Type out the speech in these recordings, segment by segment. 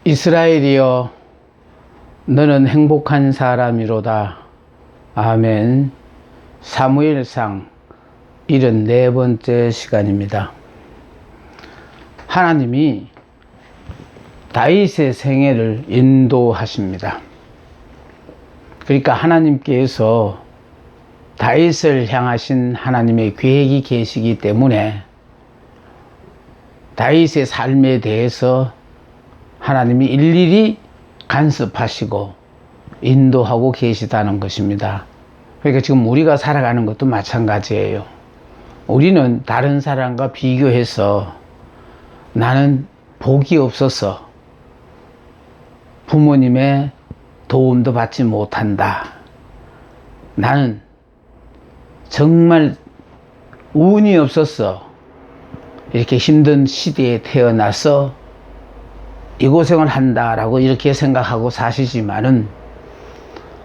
이스라엘이여 너는 행복한 사람이로다. 아멘. 사무엘상 74번째 시간입니다. 하나님이 다윗의 생애를 인도하십니다. 그러니까 하나님께서 다윗을 향하신 하나님의 계획이 계시기 때문에 다윗의 삶에 대해서 하나님이 일일이 간섭하시고 인도하고 계시다는 것입니다. 그러니까 지금 우리가 살아가는 것도 마찬가지예요. 우리는 다른 사람과 비교해서 나는 복이 없어서 부모님의 도움도 받지 못한다. 나는 정말 운이 없어서 이렇게 힘든 시대에 태어나서 이 고생을 한다라고 이렇게 생각하고 사시지만은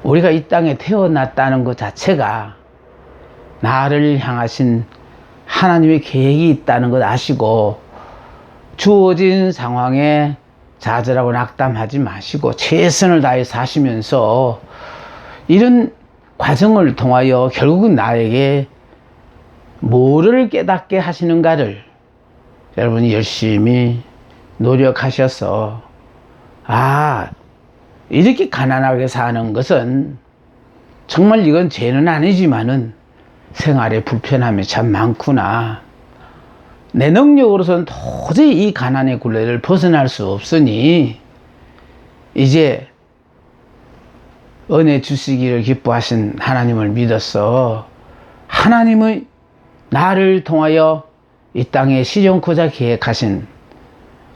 우리가 이 땅에 태어났다는 것 자체가 나를 향하신 하나님의 계획이 있다는 것 아시고 주어진 상황에 좌절하고 낙담하지 마시고 최선을 다해 사시면서 이런 과정을 통하여 결국은 나에게 뭐를 깨닫게 하시는가를 여러분이 열심히 노력하셔서 이렇게 가난하게 사는 것은 정말 이건 죄는 아니지만은 생활에 불편함이 참 많구나. 내 능력으로서는 도저히 이 가난의 굴레를 벗어날 수 없으니 이제 은혜 주시기를 기뻐하신 하나님을 믿어서 하나님의 나를 통하여 이 땅에 시정코자 계획하신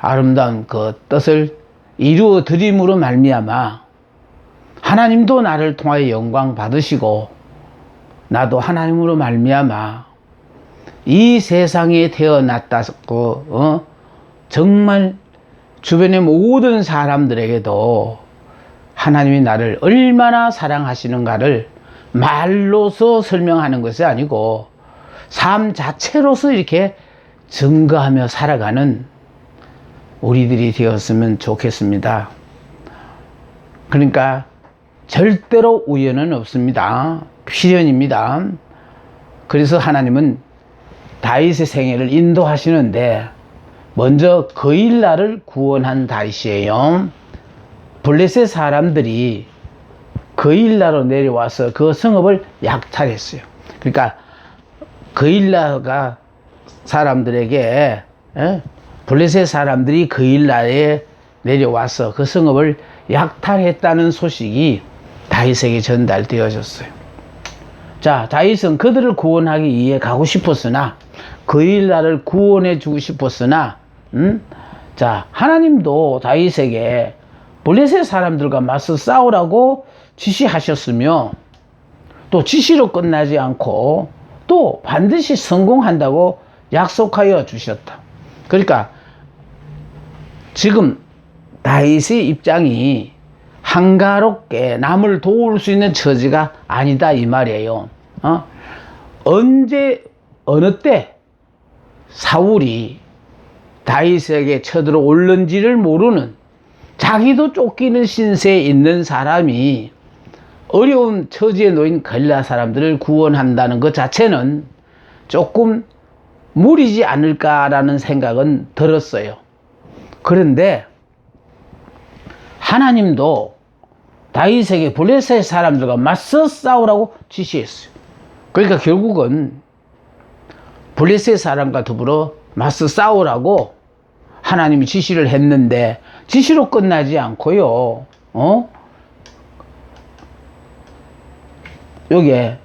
아름다운 그 뜻을 이루어 드림으로 말미암아 하나님도 나를 통하여 영광 받으시고 나도 하나님으로 말미암아 이 세상에 태어났다고 정말 주변의 모든 사람들에게도 하나님이 나를 얼마나 사랑하시는가를 말로서 설명하는 것이 아니고 삶 자체로서 이렇게 증거하며 살아가는 우리들이 되었으면 좋겠습니다. 그러니까 절대로 우연은 없습니다. 필연입니다. 그래서 하나님은 다윗의 생애를 인도하시는데 먼저 그일라를 구원한 다윗이에요. 블레셋 사람들이 그일라로 내려와서 그 성읍을 약탈했어요. 그러니까 그일라가 사람들에게 블레셋 사람들이 그일라에 내려와서 그 성읍을 약탈했다는 소식이 다윗에게 전달되어졌어요. 자, 다윗은 그들을 구원하기 위해 가고 싶었으나 그일라를 구원해 주고 싶었으나 자, 하나님도 다윗에게 블레셋 사람들과 맞서 싸우라고 지시하셨으며 또 지시로 끝나지 않고 또 반드시 성공한다고 약속하여 주셨다. 그러니까 지금 다윗의 입장이 한가롭게 남을 도울 수 있는 처지가 아니다 이 말이에요. 언제 어느 때 사울이 다윗에게 쳐들어 올는지를 모르는 자기도 쫓기는 신세에 있는 사람이 어려운 처지에 놓인 갈라 사람들을 구원한다는 것 자체는 조금 무리지 않을까라는 생각은 들었어요. 그런데 하나님도 다윗에게 블레셋 사람들과 맞서 싸우라고 지시했어요. 그러니까 결국은 블레셋 사람과 더불어 맞서 싸우라고 하나님이 지시를 했는데 지시로 끝나지 않고요. 여기에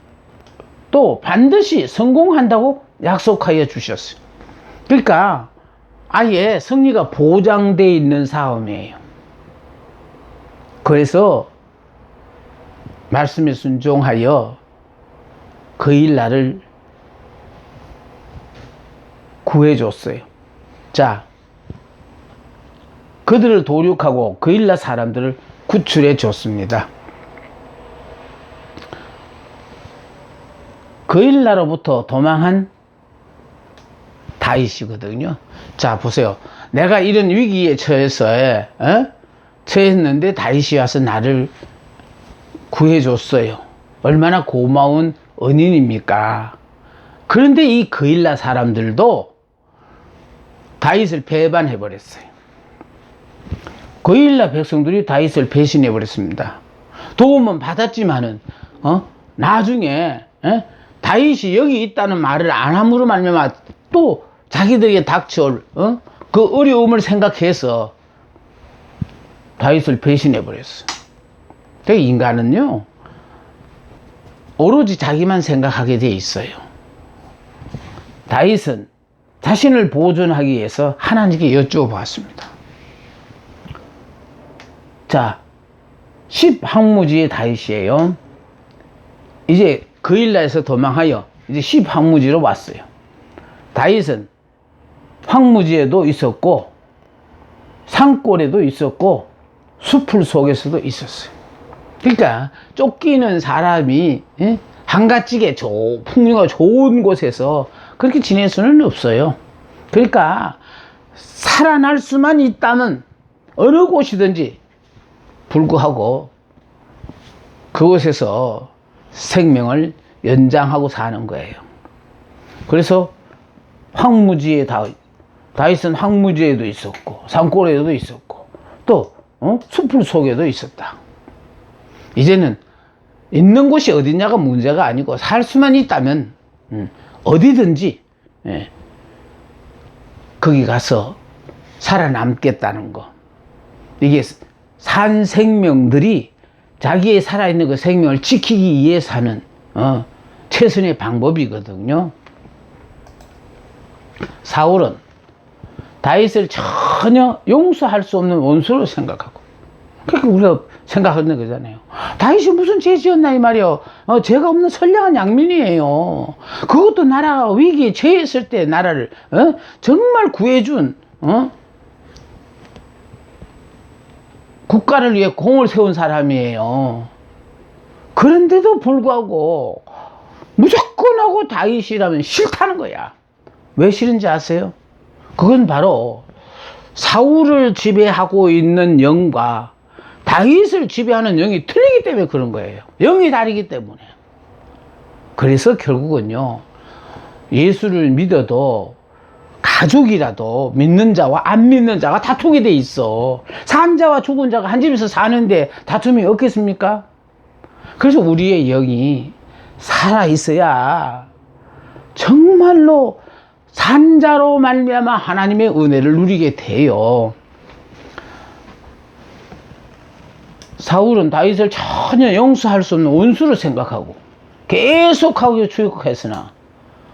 또 반드시 성공한다고 약속하여 주셨어요. 그러니까 아예 승리가 보장되어 있는 싸움이에요. 그래서 말씀에 순종하여 그일라를 구해줬어요. 자, 그들을 도륙하고 그일라 사람들을 구출해 줬습니다. 그일라로부터 도망한 다윗이거든요. 자, 보세요. 내가 이런 위기에 처해서 처했는데 다윗이 와서 나를 구해줬어요. 얼마나 고마운 은인입니까? 그런데 이 그일라 사람들도 다윗을 배반해버렸어요. 그일라 백성들이 다윗을 배신해버렸습니다. 도움은 받았지만은 나중에 다윗이 여기 있다는 말을 안 함으로 말미암아 또 자기들에게 닥쳐올 그 어려움을 생각해서 다윗을 배신해버렸어. 인간은요 오로지 자기만 생각하게 돼 있어요. 다윗은 자신을 보존하기 위해서 하나님께 여쭈어보았습니다. 자, 10황무지의 다윗이에요. 이제 그일라에서 도망하여 이제 10황무지로 왔어요. 다윗은 황무지에도 있었고 산골에도 있었고 숲풀 속에서도 있었어요. 그러니까 쫓기는 사람이 한가지게 풍류가 좋은 곳에서 그렇게 지낼 수는 없어요. 그러니까 살아날 수만 있다면 어느 곳이든지 불구하고 그곳에서 생명을 연장하고 사는 거예요. 그래서 황무지에 다윗은 황무지에도 있었고 산골에도 있었고 또 숲풀 속에도 있었다. 이제는 있는 곳이 어디냐가 문제가 아니고 살 수만 있다면 어디든지 거기 가서 살아남겠다는 거. 이게 산 생명들이 자기의 살아있는 그 생명을 지키기 위해 사는 최선의 방법이거든요. 사울은 다윗을 전혀 용서할 수 없는 원수로 생각하고, 그러니까 우리가 생각하는 거잖아요. 다윗이 무슨 죄 지었나 이 말이요. 죄가 없는 선량한 양민이에요. 그것도 나라가 위기에 처했을 때 나라를 정말 구해준 국가를 위해 공을 세운 사람이에요. 그런데도 불구하고 무조건 하고 다윗이라면 싫다는 거야. 왜 싫은지 아세요? 그건 바로 사울을 지배하고 있는 영과 다윗을 지배하는 영이 틀리기 때문에 그런 거예요. 영이 다르기 때문에. 그래서 결국은요, 예수를 믿어도 가족이라도 믿는 자와 안 믿는 자가 다투게 돼 있어. 산 자와 죽은 자가 한 집에서 사는데 다툼이 없겠습니까? 그래서 우리의 영이 살아있어야 정말로 산자로 말미암아 하나님의 은혜를 누리게 돼요. 사울은 다윗을 전혀 용서할 수 없는 원수로 생각하고 계속하게 추격했으나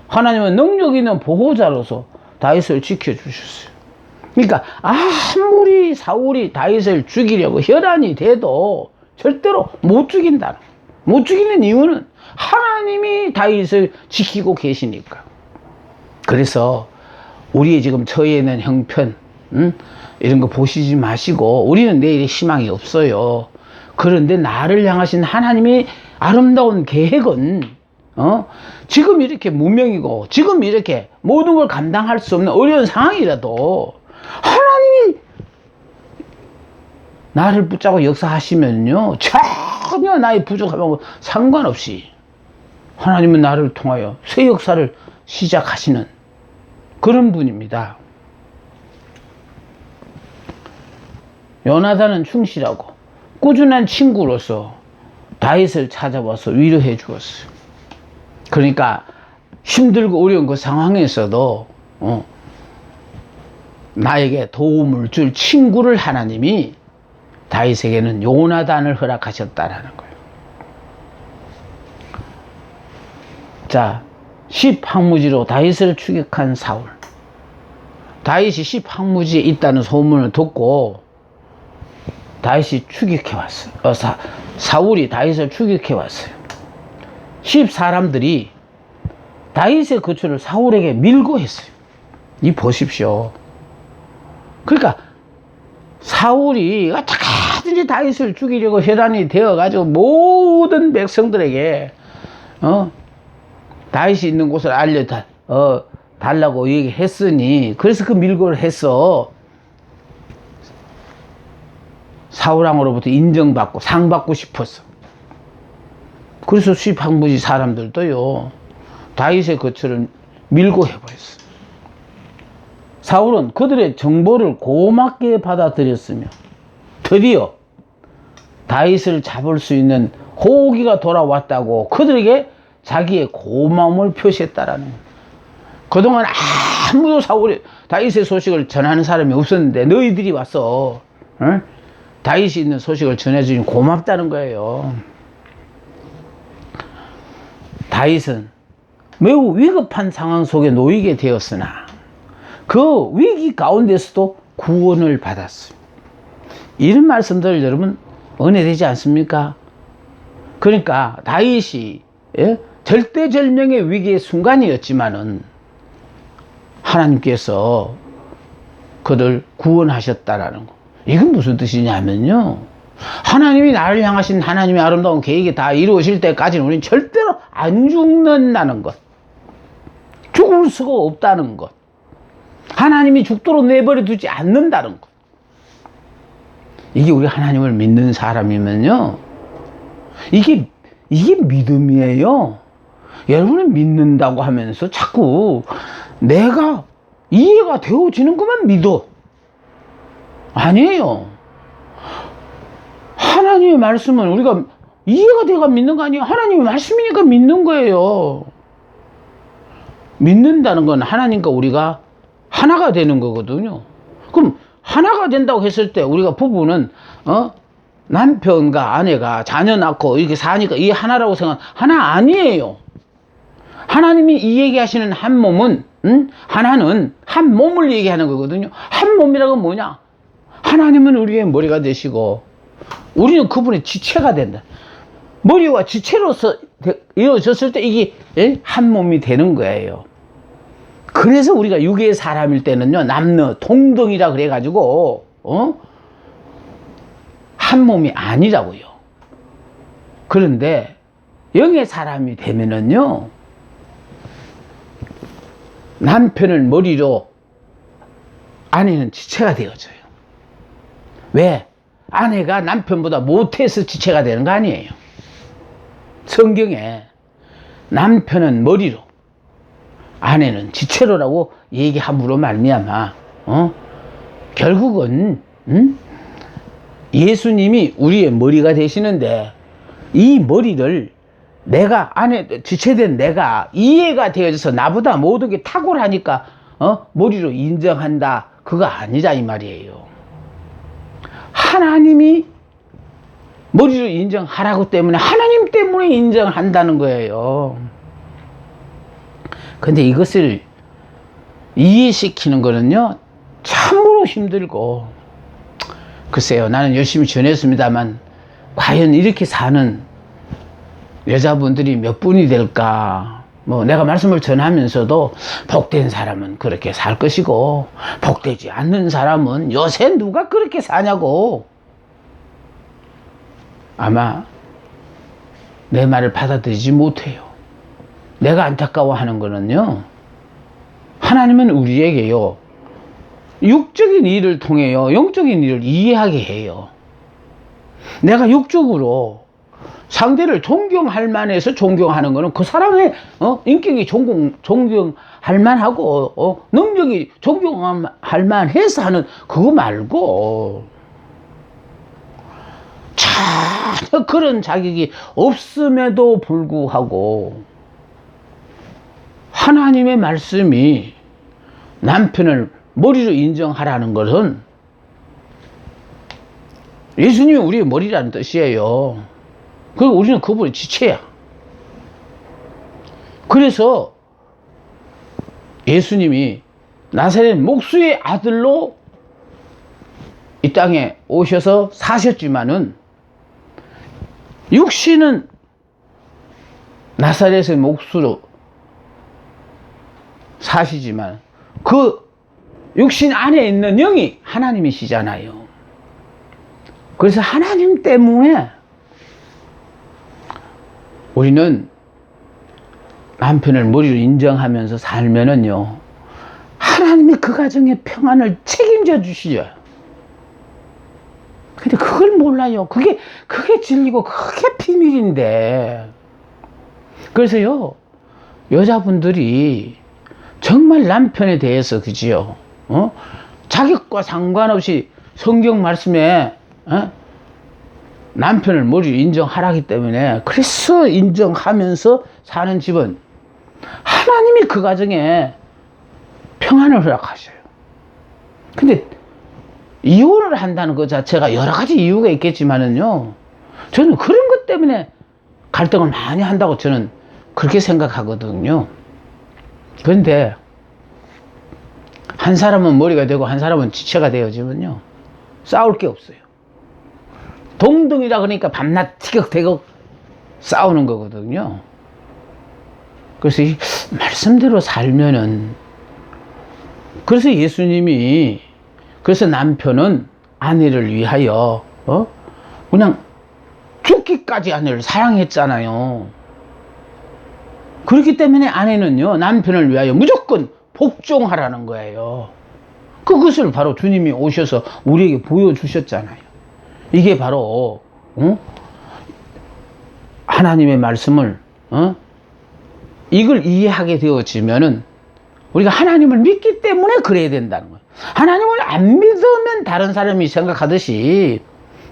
하나님은 능력 있는 보호자로서 다윗을 지켜주셨어요. 그러니까 아무리 사울이 다윗을 죽이려고 혈안이 돼도 절대로 못 죽인다. 못 죽이는 이유는 하나님이 다윗을 지키고 계시니까. 그래서 우리의 지금 처해 있는 형편 이런 거 보시지 마시고, 우리는 내일에 희망이 없어요. 그런데 나를 향하신 하나님의 아름다운 계획은 지금 이렇게 무명이고 지금 이렇게 모든 걸 감당할 수 없는 어려운 상황이라도 하나님이 나를 붙잡고 역사하시면요, 전혀 나의 부족함하고 상관없이 하나님은 나를 통하여 새 역사를 시작하시는 그런 분입니다. 요나단은 충실하고 꾸준한 친구로서 다윗을 찾아와서 위로해 주었어요. 그러니까 힘들고 어려운 그 상황에서도 나에게 도움을 줄 친구를 하나님이 다윗에게는 요나단을 허락하셨다라는 거예요. 자, 10황무지로 다윗을 추격한 사울. 다윗이 10황무지에 있다는 소문을 듣고 다윗이 추격해 왔어요. 사울이 다윗을 추격해 왔어요. 10사람들이 다윗의 거처를 사울에게 밀고 했어요. 이 보십시오. 그러니까 사울이 어떻게든지 다윗을 죽이려고 혈안이 되어가지고 모든 백성들에게 다윗이 있는 곳을 달라고 얘기했으니, 그래서 그 밀고를 했어. 사울왕으로부터 인정받고 상 받고 싶었어. 그래서 수입항부지 사람들도요 다윗의 거처를 밀고 해버렸어. 사울은 그들의 정보를 고맙게 받아들였으며 드디어 다윗을 잡을 수 있는 호기가 돌아왔다고 그들에게 자기의 고마움을 표시했다라는 거예요. 그동안 아무도 다윗의 소식을 전하는 사람이 없었는데 너희들이 와서 다윗이 있는 소식을 전해주니 고맙다는 거예요. 다윗은 매우 위급한 상황 속에 놓이게 되었으나 그 위기 가운데서도 구원을 받았어요. 이런 말씀들 여러분 은혜되지 않습니까? 그러니까 다윗이 절대절명의 위기의 순간이었지만은 하나님께서 그들 구원하셨다라는 거. 이건 무슨 뜻이냐면요, 하나님이 나를 향하신 하나님의 아름다운 계획이 다 이루어질 때까지는 우리는 절대로 안 죽는다는 것, 죽을 수가 없다는 것, 하나님이 죽도록 내버려 두지 않는다는 것. 이게 우리 하나님을 믿는 사람이면요, 이게 믿음이에요. 여러분은 믿는다고 하면서 자꾸 내가 이해가 되어지는 것만 믿어. 아니에요. 하나님의 말씀은 우리가 이해가 돼가 믿는 거 아니에요. 하나님의 말씀이니까 믿는 거예요. 믿는다는 건 하나님과 우리가 하나가 되는 거거든요. 그럼 하나가 된다고 했을 때 우리가 부부는 남편과 아내가 자녀 낳고 이렇게 사니까 이 하나라고 하나 아니에요. 하나님이 이 얘기하시는 한 몸은 하나는 한 몸을 얘기하는 거거든요. 한 몸이라고 뭐냐? 하나님은 우리의 머리가 되시고 우리는 그분의 지체가 된다. 머리와 지체로서 이루어졌을 때 이게 한 몸이 되는 거예요. 그래서 우리가 육의 사람일 때는요, 남녀 동등이라 그래가지고 한 몸이 아니라고요. 그런데 영의 사람이 되면은요, 남편을 머리로 아내는 지체가 되어져요. 왜? 아내가 남편보다 못해서 지체가 되는 거 아니에요. 성경에 남편은 머리로 아내는 지체로라고 얘기함으로 말미암아 결국은 예수님이 우리의 머리가 되시는데 이 머리를 내가 지체된 내가 이해가 되어져서 나보다 모든 게 탁월하니까 머리로 인정한다, 그거 아니라 이 말이에요. 하나님이 머리로 인정하라고 때문에 하나님 때문에 인정한다는 거예요. 근데 이것을 이해시키는 거는요 참으로 힘들고, 글쎄요, 나는 열심히 전했습니다만 과연 이렇게 사는 여자분들이 몇 분이 될까? 내가 말씀을 전하면서도 복된 사람은 그렇게 살 것이고 복되지 않는 사람은 요새 누가 그렇게 사냐고. 아마 내 말을 받아들이지 못해요. 내가 안타까워하는 거는요, 하나님은 우리에게요 육적인 일을 통해요 영적인 일을 이해하게 해요. 내가 육적으로 상대를 존경할 만해서 존경하는 거는 그 사람의 인격이 존경할 만하고 능력이 존경할 만해서 하는 그거 말고 전혀 그런 자격이 없음에도 불구하고 하나님의 말씀이 남편을 머리로 인정하라는 것은 예수님이 우리의 머리라는 뜻이에요. 그리고 우리는 그분의 지체야. 그래서 예수님이 나사렛 목수의 아들로 이 땅에 오셔서 사셨지만은 육신은 나사렛의 목수로 사시지만 그 육신 안에 있는 영이 하나님이시잖아요. 그래서 하나님 때문에 우리는 남편을 머리로 인정하면서 살면은요, 하나님이 그 가정의 평안을 책임져 주시죠. 근데 그걸 몰라요. 그게 진리고, 그게 비밀인데. 그래서요, 여자분들이 정말 남편에 대해서, 그지요? 자격과 상관없이 성경 말씀에, 남편을 머리로 인정하라기 때문에, 그래서 인정하면서 사는 집은 하나님이 그 가정에 평안을 허락하셔요. 근데 이혼을 한다는 것 자체가 여러 가지 이유가 있겠지만은요, 저는 그런 것 때문에 갈등을 많이 한다고 저는 그렇게 생각하거든요. 그런데 한 사람은 머리가 되고 한 사람은 지체가 되어지면요, 싸울 게 없어요. 동등이라 그러니까 밤낮 티격태격 싸우는 거거든요. 그래서 이 말씀대로 살면은, 그래서 예수님이, 그래서 남편은 아내를 위하여 그냥 죽기까지 아내를 사랑했잖아요. 그렇기 때문에 아내는요, 남편을 위하여 무조건 복종하라는 거예요. 그것을 바로 주님이 오셔서 우리에게 보여주셨잖아요. 이게 바로 하나님의 말씀을 이걸 이해하게 되어지면은 우리가 하나님을 믿기 때문에 그래야 된다는 거예요. 하나님을 안 믿으면 다른 사람이 생각하듯이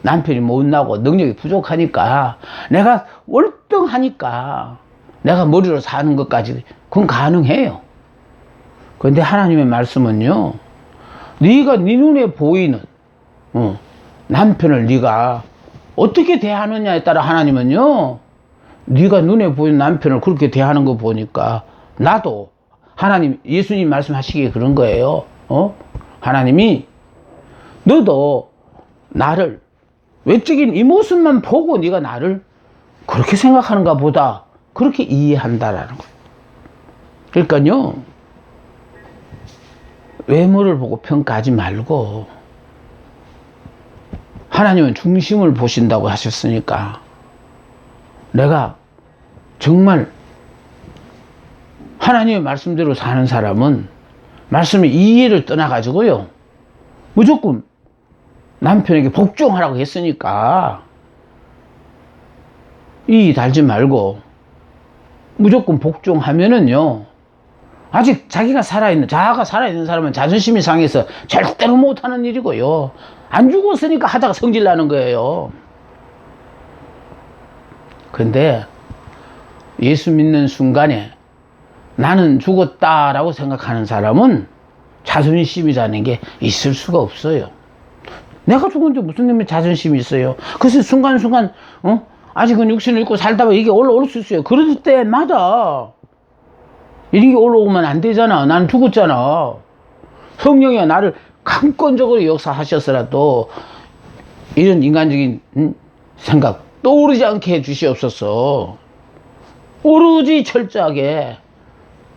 남편이 못나고 능력이 부족하니까, 내가 월등하니까 내가 머리로 사는 것까지 그건 가능해요. 그런데 하나님의 말씀은요, 네가 네 눈에 보이는 남편을 네가 어떻게 대하느냐에 따라 하나님은요, 네가 눈에 보이는 남편을 그렇게 대하는 거 보니까 나도, 하나님, 예수님 말씀하시기에 그런 거예요. 하나님이 너도 나를 외적인 이 모습만 보고 네가 나를 그렇게 생각하는가 보다, 그렇게 이해한다라는 거예요. 그러니까요, 외모를 보고 평가하지 말고 하나님은 중심을 보신다고 하셨으니까, 내가 정말 하나님의 말씀대로 사는 사람은 말씀의 이해를 떠나가지고요, 무조건 남편에게 복종하라고 했으니까 이 달지 말고 무조건 복종하면은요, 아직 자기가 자아가 살아있는 사람은 자존심이 상해서 절대로 못하는 일이고요, 안 죽었으니까 하다가 성질 나는 거예요. 근데 예수 믿는 순간에 나는 죽었다라고 생각하는 사람은 자존심이라는 게 있을 수가 없어요. 내가 죽은데 무슨 놈의 자존심이 있어요. 그래서 순간순간 아직은 육신을 입고 살다 보면 이게 올라올 수 있어요. 그럴 때마다 이런 게 올라오면 안 되잖아. 나는 죽었잖아. 성령이 나를 강권적으로 역사하셨으라도 이런 인간적인 생각 떠오르지 않게 해주시옵소서. 오로지 철저하게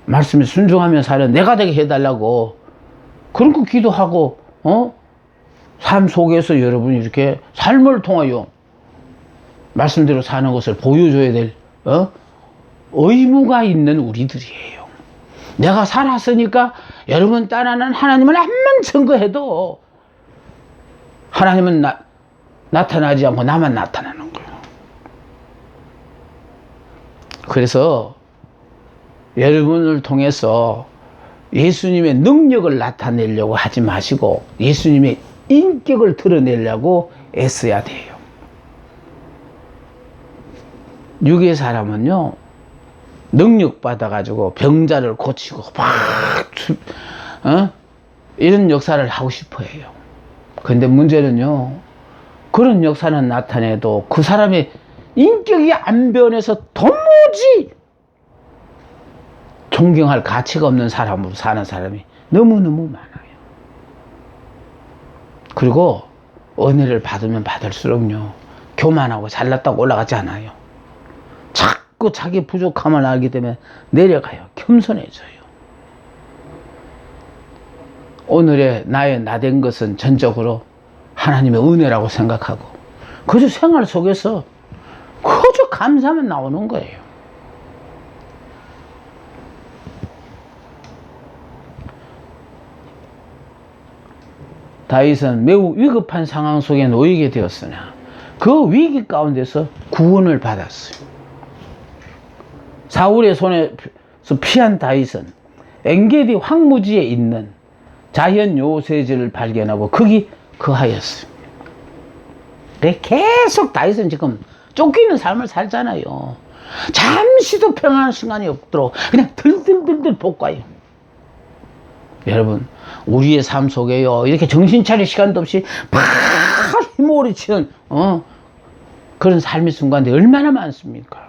말씀에 순종하며 사는 내가 되게 해달라고, 그런 거 기도하고 삶 속에서 여러분이 이렇게 삶을 통하여 말씀대로 사는 것을 보여줘야 될 의무가 있는 우리들이에요. 내가 살았으니까 여러분 따라는 하나님을 암만 증거해도 하나님은 나타나지 않고 나만 나타나는 거예요. 그래서 여러분을 통해서 예수님의 능력을 나타내려고 하지 마시고 예수님의 인격을 드러내려고 애써야 돼요. 육의 사람은요, 능력 받아가지고 병자를 고치고 이런 역사를 하고 싶어 해요. 근데 문제는요, 그런 역사는 나타내도 그 사람의 인격이 안 변해서 도무지 존경할 가치가 없는 사람으로 사는 사람이 너무너무 많아요. 그리고 은혜를 받으면 받을수록요, 교만하고 잘났다고 올라가지 않아요. 자꾸 자기 부족함을 알기 때문에 내려가요. 겸손해져요. 오늘의 나의 나된 것은 전적으로 하나님의 은혜라고 생각하고 그저 생활 속에서 그저 감사만 나오는 거예요. 다윗은 매우 위급한 상황 속에 놓이게 되었으나 그 위기 가운데서 구원을 받았어요. 사울의 손에서 피한 다윗은 엔게디 황무지에 있는 자연 요새지를 발견하고 거기 거하였어요. 계속 다윗은 지금 쫓기는 삶을 살잖아요. 잠시도 평안한 순간이 없도록 그냥 들들들들 볶아요. 여러분, 우리의 삶 속에요, 이렇게 정신 차릴 시간도 없이 팍 휘몰이치는 그런 삶의 순간들이 얼마나 많습니까?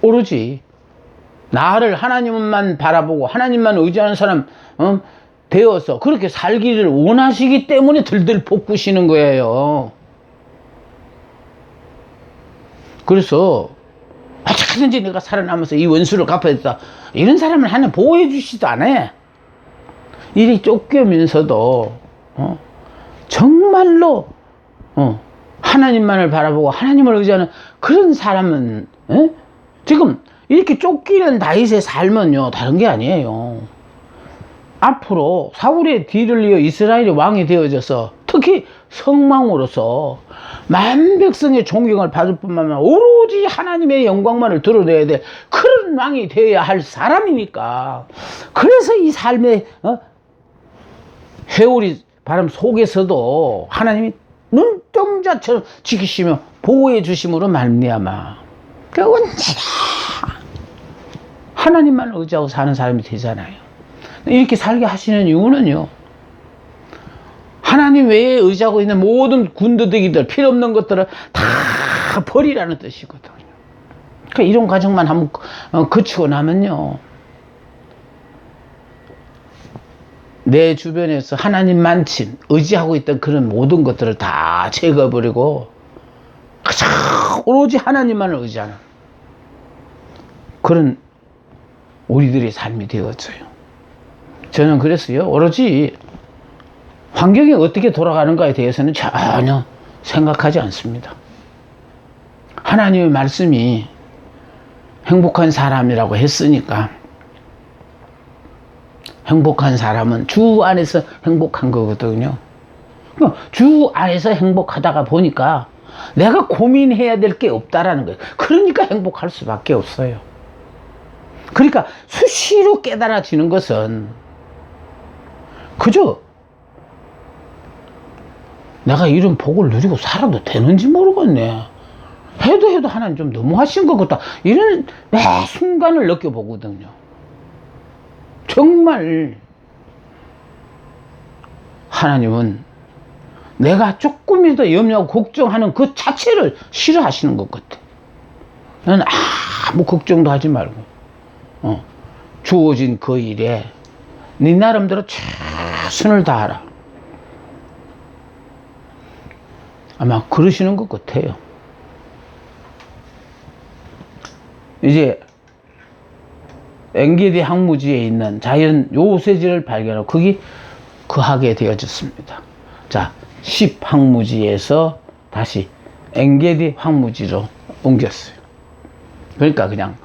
오로지 나를 하나님만 바라보고 하나님만 의지하는 사람 되어서 그렇게 살기를 원하시기 때문에 들들 볶으시는 거예요. 그래서 어떻게든지 내가 살아남아서 이 원수를 갚아야겠다, 이런 사람을 하나님 보호해 주시지도 않아요. 일이 쫓겨면서도 정말로 하나님만을 바라보고 하나님을 의지하는 그런 사람은 지금 이렇게 쫓기는 다윗의 삶은요, 다른 게 아니에요. 앞으로 사울의 뒤를 이어 이스라엘의 왕이 되어져서 특히 성망으로서 만백성의 존경을 받을 뿐만 아니라 오로지 하나님의 영광만을 드러내야 될 그런 왕이 되어야 할 사람이니까, 그래서 이 삶의 회오리 바람 속에서도 하나님이 눈동자처럼 지키시며 보호해 주심으로 말미암아 언제나 하나님만 의지하고 사는 사람이 되잖아요. 이렇게 살게 하시는 이유는요, 하나님 외에 의지하고 있는 모든 군더더기들, 필요없는 것들을 다 버리라는 뜻이거든요. 그러니까 이런 과정만 한번 거치고 나면요, 내 주변에서 하나님만침 의지하고 있던 그런 모든 것들을 다 제거해버리고 가장 오로지 하나님만을 의지하는 그런 우리들의 삶이 되었어요. 저는 그랬어요. 오로지 환경이 어떻게 돌아가는가에 대해서는 전혀 생각하지 않습니다. 하나님의 말씀이 행복한 사람이라고 했으니까, 행복한 사람은 주 안에서 행복한 거거든요. 주 안에서 행복하다가 보니까 내가 고민해야 될 게 없다라는 거예요. 그러니까 행복할 수밖에 없어요. 그러니까 수시로 깨달아지는 것은 그저 내가 이런 복을 누리고 살아도 되는지 모르겠네, 해도 하나님 좀 너무하신 것 같다, 이런 매 순간을 느껴보거든요. 정말 하나님은 내가 조금이라도 염려하고 걱정하는 그 자체를 싫어하시는 것 같아. 넌 아무 걱정도 하지 말고 주어진 그 일에 네 나름대로 최선을 다하라. 아마 그러시는 것 같아요. 이제 엔게디 황무지에 있는 자연 요새지를 발견하고 거기 거하게 되어졌습니다. 자, 10 황무지에서 다시 엔게디 황무지로 옮겼어요. 그러니까 그냥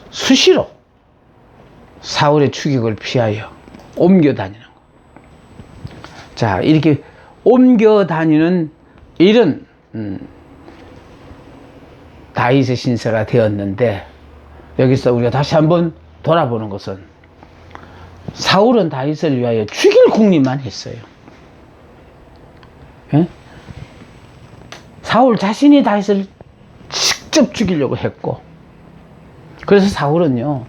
수시로 사울의 추격을 피하여 옮겨 다니는 거. 자, 이렇게 옮겨 다니는 일은 다윗의 신세가 되었는데, 여기서 우리가 다시 한번 돌아보는 것은 사울은 다윗을 위하여 죽일 궁리만 했어요. 예? 사울 자신이 다윗을 직접 죽이려고 했고, 그래서 사울은요,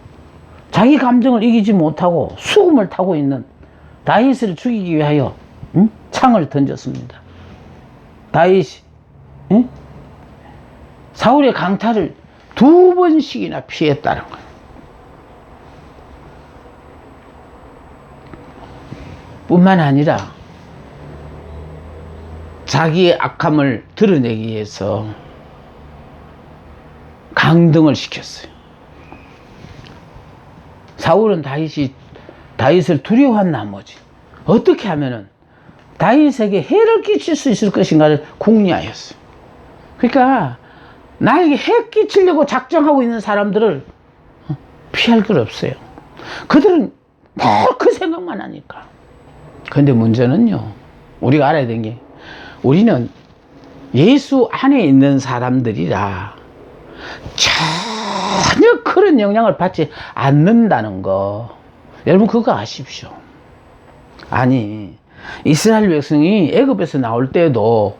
자기 감정을 이기지 못하고 수금을 타고 있는 다윗을 죽이기 위하여 창을 던졌습니다. 다윗이 사울의 강탈을 2번씩이나 피했다는 거예요. 뿐만 아니라 자기의 악함을 드러내기 위해서 강등을 시켰어요. 사울은 다윗을 두려워한 나머지 어떻게 하면은 다윗에게 해를 끼칠 수 있을 것인가를 궁리하였어요. 그러니까 나에게 해 끼치려고 작정하고 있는 사람들을 피할 길 없어요. 그들은 늘 그 생각만 하니까. 근데 문제는요, 우리가 알아야 되는 게, 우리는 예수 안에 있는 사람들이라 전혀 그런 영향을 받지 않는다는 거, 여러분 그거 아십시오. 아니, 이스라엘 백성이 애굽에서 나올 때도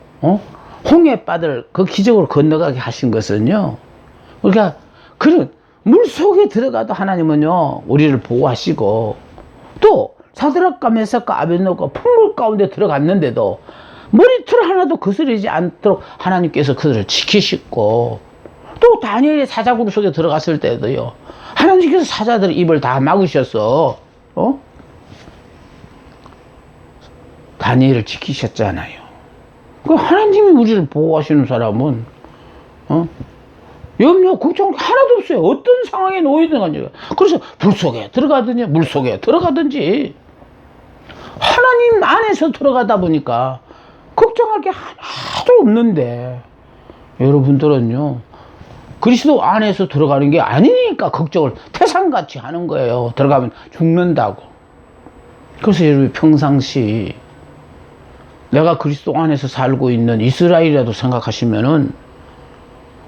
홍해바다를 그 기적으로 건너가게 하신 것은요, 그러니까 그런 물 속에 들어가도 하나님은요 우리를 보호하시고, 또 사드락과 메삭과 아벳노가 풍물 가운데 들어갔는데도 머리털 하나도 거스르지 않도록 하나님께서 그들을 지키시고, 또 다니엘이 사자굴 속에 들어갔을 때도요 하나님께서 사자들의 입을 다 막으셔서 다니엘을 지키셨잖아요. 그 하나님이 우리를 보호하시는 사람은 염려 걱정 하나도 없어요. 어떤 상황에 놓이든 간에. 그래서 불 속에 들어가든지 물 속에 들어가든지 하나님 안에서 들어가다 보니까 걱정할 게 하나도 없는데, 여러분들은요 그리스도 안에서 들어가는 게 아니니까 걱정을 태산같이 하는 거예요. 들어가면 죽는다고. 그래서 여러분 평상시 내가 그리스도 안에서 살고 있는 이스라엘이라도 생각하시면은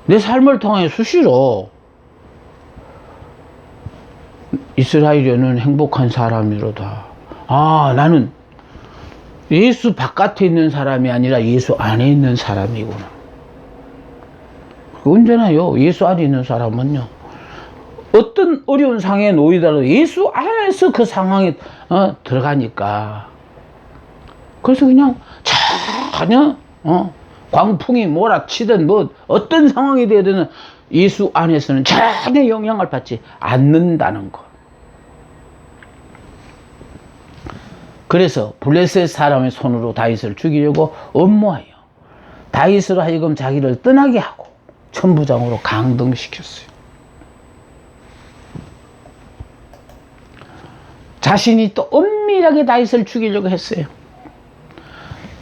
내 삶을 통해 수시로 이스라엘은 행복한 사람이로다. 아, 나는 예수 바깥에 있는 사람이 아니라 예수 안에 있는 사람이구나. 언제나요, 예수 안에 있는 사람은요, 어떤 어려운 상황에 놓이더라도 예수 안에서 그 상황에 들어가니까. 그래서 그냥 전혀 광풍이 몰아치든 뭐 어떤 상황이 되든 예수 안에서는 전혀 영향을 받지 않는다는 것. 그래서 블레셋 사람의 손으로 다윗을 죽이려고 음모하여 다윗으로 하여금 자기를 떠나게 하고 천부장으로 강등시켰어요. 자신이 또 은밀하게 다윗을 죽이려고 했어요.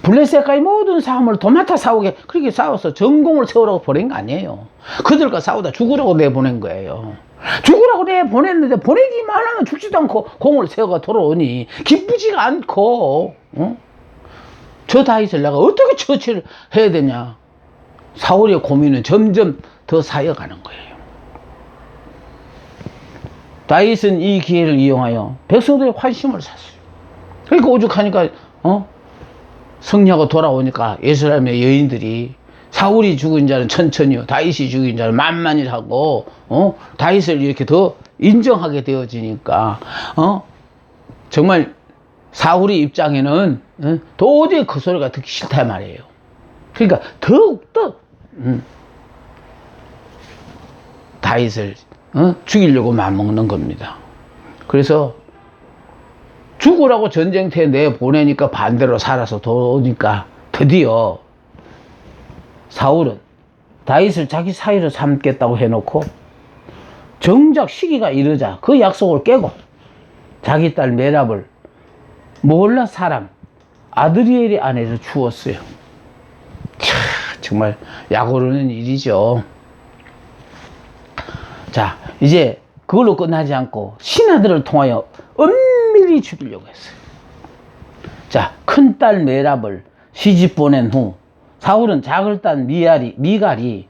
블레셋과의 모든 싸움을 도맡아 싸우게, 그렇게 싸워서 전공을 세우라고 보낸 거 아니에요. 그들과 싸우다 죽으라고 내보낸 거예요. 죽으라고 내보냈는데 보내기만 하면 죽지도 않고 공을 세워가 돌아오니 기쁘지가 않고, 저 다윗을 내가 어떻게 처치를 해야 되냐. 사울의 고민은 점점 더 쌓여가는 거예요. 다윗은 이 기회를 이용하여 백성들의 환심을 샀어요. 그러니까 오죽하니까 승리하고 돌아오니까 예루살렘의 여인들이 사울이 죽은 자는 천천히요, 다윗이 죽인 자는 만만이라고 다윗을 이렇게 더 인정하게 되어지니까 정말 사울의 입장에는 도저히 그 소리가 듣기 싫단 말이에요. 그러니까 더욱더 다윗을 죽이려고 맘먹는 겁니다. 그래서 죽으라고 전쟁터에 내보내니까 반대로 살아서 돌아오니까 드디어 사울은 다윗을 자기 사위로 삼겠다고 해놓고 정작 시기가 이르자 그 약속을 깨고 자기 딸 메랍을 몰라 사람 아드리엘의 아내를 주었어요. 정말 약오르는 일이죠. 자, 이제 그걸로 끝나지 않고 신하들을 통하여 은밀히 죽이려고 했어요. 자, 큰딸 메랍을 시집 보낸 후 사울은 작을딸 미갈이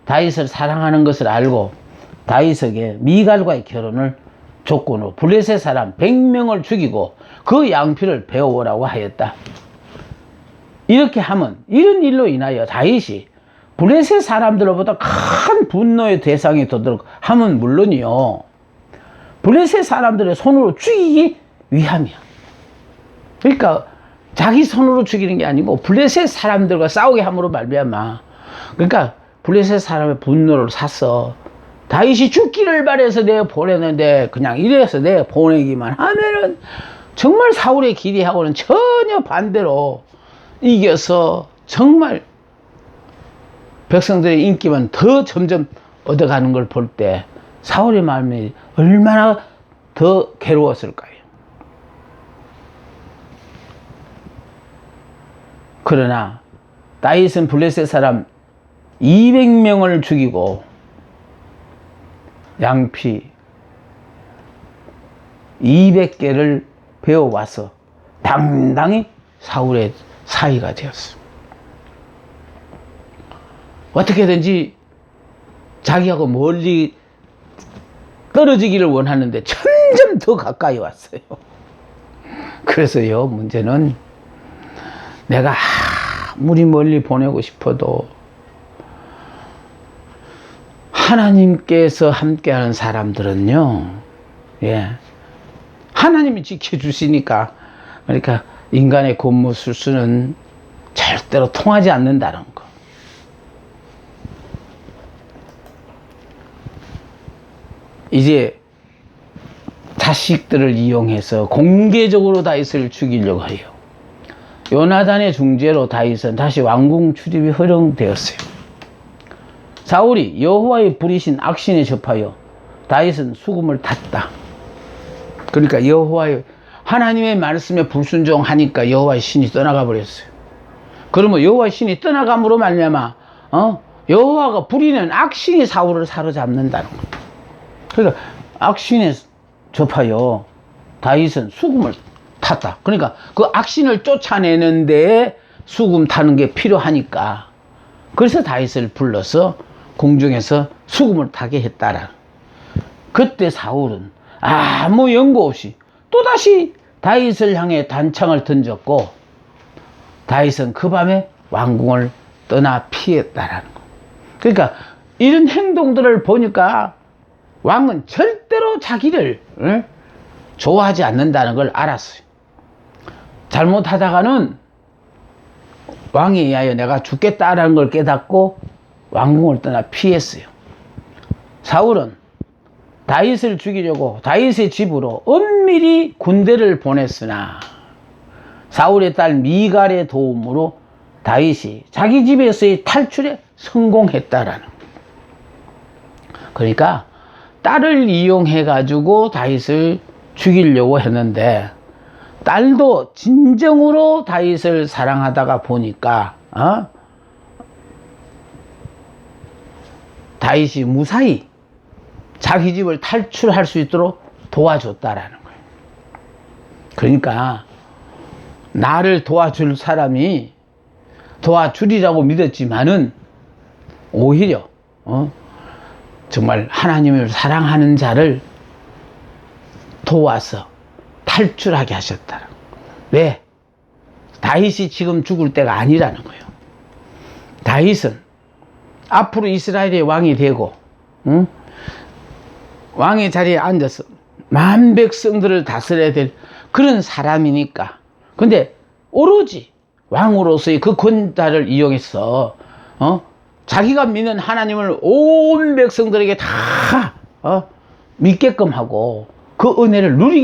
다윗을 사랑하는 것을 알고 다윗에게 미갈과의 결혼을 조건으로 블레셋 사람 100명을 죽이고 그 양피를 배워오라고 하였다. 이렇게 하면 이런 일로 인하여 다윗이 블레셋 사람들로부터 큰 분노의 대상이 되도록 하면 물론이요, 블레셋 사람들의 손으로 죽이기 위함이야. 그러니까 자기 손으로 죽이는 게 아니고 블레셋 사람들과 싸우게 함으로 말미암아, 그러니까 블레셋 사람의 분노를 사서 다윗이 죽기를 바래서 내가 보내는데 그냥 이래서 내가 보내기만 하면은 정말 사울의 기대하고는 전혀 반대로 이겨서 정말 백성들의 인기만 더 점점 얻어가는 걸 볼 때 사울의 마음이 얼마나 더 괴로웠을까요? 그러나 다윗은 블레셋 사람 200명을 죽이고 양피 200개를 베어와서 당당히 사울의 사위가 되었어. 어떻게든지 자기하고 멀리 떨어지기를 원하는데 점점 더 가까이 왔어요. 그래서요, 문제는 내가 아무리 멀리 보내고 싶어도 하나님께서 함께하는 사람들은요, 예, 하나님이 지켜주시니까, 그러니까 인간의 곤모술수는 절대로 통하지 않는다는 거. 이제 자식들을 이용해서 공개적으로 다윗을 죽이려고 해요. 요나단의 중재로 다윗은 다시 왕궁 출입이 허용되었어요. 사울이 여호와의 부리신 악신에 접하여 다윗은 수금을 탔다. 그러니까 여호와의 하나님의 말씀에 불순종하니까 여호와의 신이 떠나가 버렸어요. 그러면 여호와의 신이 떠나감으로 말미암아 여호와가 부리는 악신이 사울을 사로잡는다는 거예요. 그러니까 악신에 접하여 다윗은 수금을 탔다. 그러니까 그 악신을 쫓아내는데 수금 타는 게 필요하니까, 그래서 다윗을 불러서 궁중에서 수금을 타게 했다라. 그때 사울은 아무 연고 없이 또다시 다윗을 향해 단창을 던졌고, 다윗은 그 밤에 왕궁을 떠나 피했다라는 거. 그러니까 이런 행동들을 보니까 왕은 절대로 자기를 좋아하지 않는다는 걸 알았어요. 잘못하다가는 왕에 의하여 내가 죽겠다라는 걸 깨닫고 왕궁을 떠나 피했어요. 사울은 다윗을 죽이려고 다윗의 집으로 은밀히 군대를 보냈으나 사울의 딸 미갈의 도움으로 다윗이 자기 집에서의 탈출에 성공했다라는 거예요. 그러니까 딸을 이용해 가지고 다윗을 죽이려고 했는데, 딸도 진정으로 다윗을 사랑하다가 보니까 다윗이 무사히 자기 집을 탈출할 수 있도록 도와줬다라는 거예요. 그러니까 나를 도와줄 사람이 도와주리라고 믿었지만은 오히려 정말 하나님을 사랑하는 자를 도와서 탈출하게 하셨다. 왜? 다윗이 지금 죽을 때가 아니라는 거예요. 다윗은 앞으로 이스라엘의 왕이 되고 왕의 자리에 앉아서 만 백성들을 다스려야 될 그런 사람이니까. 근데 오로지 왕으로서의 그 권자를 이용해서 자기가 믿는 하나님을 온 백성들에게 다 믿게끔 하고 그 은혜를 누리게